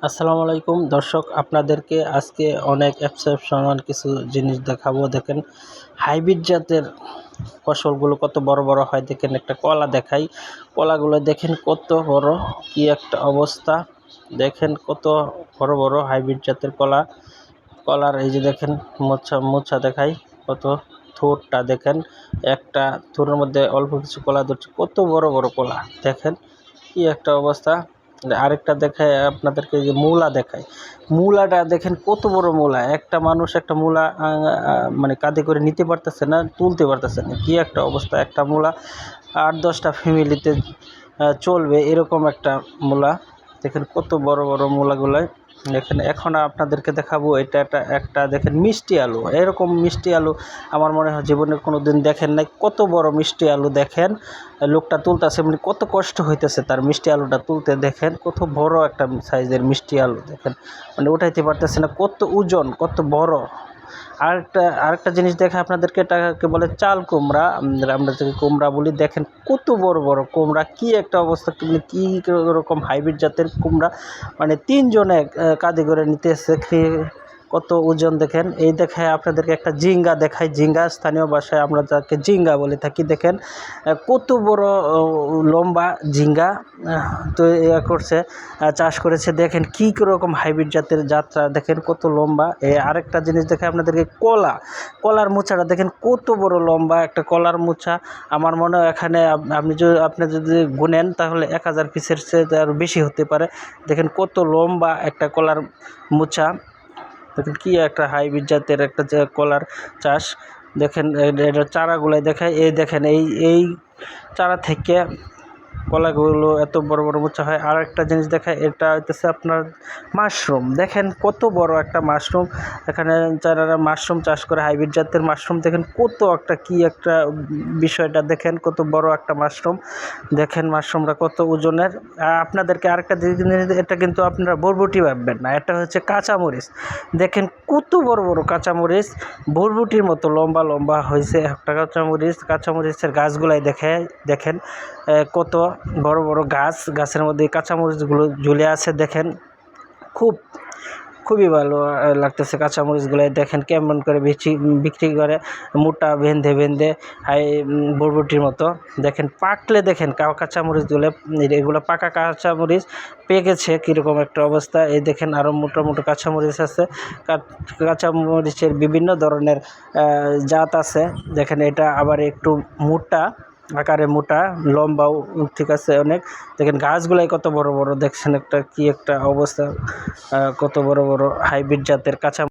আসসালামু আলাইকুম দর্শক, আপনাদেরকে আজকে অনেক এক্সেপশনাল কিছু জিনিস দেখাবো। দেখেন হাইব্রিড জাতের ফসলগুলো কত বড় বড় হয়। দেখেন একটা কলা দেখাই, কলাগুলো দেখেন কত বড়, কি একটা অবস্থা। দেখেন কত বড় বড় হাইব্রিড জাতের কলার এই যে দেখেন মোচা মোচা দেখাই, কত থোরটা দেখেন, একটা থোরের মধ্যে অল্প কিছু কলা ধরছে, কত বড় বড় কলা দেখেন, কি একটা অবস্থা। আরেকটা দেখায় আপনাদেরকে, যে মূলা দেখায়, মূলাটা দেখেন কত বড় মূলা। একটা মানুষ একটা মূলা মানে কাঁধে করে নিতে পারতেছে না, তুলতে পারতেছে না, কি একটা অবস্থা। একটা মূলা 8-10টা ফ্যামিলিতে চলবে এরকম একটা মূলা। দেখেন কত বড় বড় মূলাগুলাই দেখেন। এখন আপনাদেরকে দেখাবো এটা একটা দেখেন মিষ্টি আলু। এরকম মিষ্টি আলু আমার মনে হয় জীবনে কোনো দিন দেখেন নাই। কত বড় মিষ্টি আলু দেখেন, লোকটা তুলতেছে, মানে কত কষ্ট হইতেছে তার মিষ্টি আলুটা তুলতে। দেখেন কত বড় একটা সাইজের মিষ্টি আলু দেখেন, মানে উঠাইতে পারতেছে না, কত ওজন, কত বড়। আরেকটা জিনিস দেখে আপনাদেরকে, এটাকে বলে চাল কুমড়া, আমরা যাকে কুমড়া বলি। দেখেন কত বড় বড় কুমড়া, কি একটা অবস্থা, মানে কি রকম হাইব্রিড জাতের কুমড়া, মানে 3 জনে কাঁধে করে নিতে এসে, কত ওজন দেখেন। এই দেখায় আপনাদেরকে একটা ঝিঙ্গা দেখায়, ঝিঙ্গা স্থানীয় ভাষায় আমরা যাকে ঝিঙ্গা বলে থাকি। দেখেন কত বড় লম্বা ঝিঙ্গা, তো করছে, চাষ করেছে। দেখেন কী রকম হাইব্রিড জাতের জাতটা, দেখেন কত লম্বা। আরেকটা জিনিস দেখে আপনাদেরকে, কলার মোচাটা দেখেন কত বড় লম্বা একটা কলার মোচা। আমার মনে হয় এখানে আপনি যদি গুনেন তাহলে 1000 পিসের চেয়ে আরও বেশি হতে পারে। দেখেন কত লম্বা একটা কলার মোচা। দেখেন কি একটা হাইব্রিড জাতের একটা যে কলার চাষ। দেখেন এটা চারাগুলাই দেখায়, এই দেখেন এই চারা থেকে কলাগুলো এত বড় বড় মোচা হয়। আর একটা জিনিস দেখায়, এটা হইতেছে আপনার মাশরুম। দেখেন কত বড় একটা মাশরুম, এখানে যারা মাশরুম চাষ করে, হাইব্রিড জাতের মাশরুম। দেখেন কত একটা কি একটা বিষয়টা, দেখেন কত বড় একটা মাশরুম। দেখেন মাশরুমটা কত ওজনের। আপনাদেরকে আরেকটা জিনিস, এটা কিন্তু আপনারা বরবটি ভাববেন না, এটা হচ্ছে কাঁচামরিচ। দেখেন কত বড় বড় কাঁচামরিচ, বরবটির মতো লম্বা লম্বা হয়েছে একটা কাঁচামরিচের গাছগুলাই দেখেন কত বড় বড় গাছের মধ্যে কাঁচামরিচগুলো ঝুলে আছে। দেখেন খুবই ভালো লাগতেছে কাঁচামরিচগুলো। দেখেন কেমন করে বিক্রি করে, মোটা বেঁধে বরবটির মতো। দেখেন পাকলে দেখেন কাঁচামরিচগুলো, এগুলো পাকা কাঁচামরিচ পেকেছে কীরকম একটা অবস্থা। এই দেখেন আরও মোটা মোটা কাঁচামরিচ আছে। কাঁচামরিচের বিভিন্ন ধরনের জাত আছে। দেখেন এটা আবার একটু মোটা আকারে, মোটা লম্বাও ঠিক আছে অনেক। দেখেন গাছগুলাই কত বড় বড়, দেখছেন একটা কি একটা অবস্থা, কত বড় বড় হাইব্রিড জাতের কাঁচা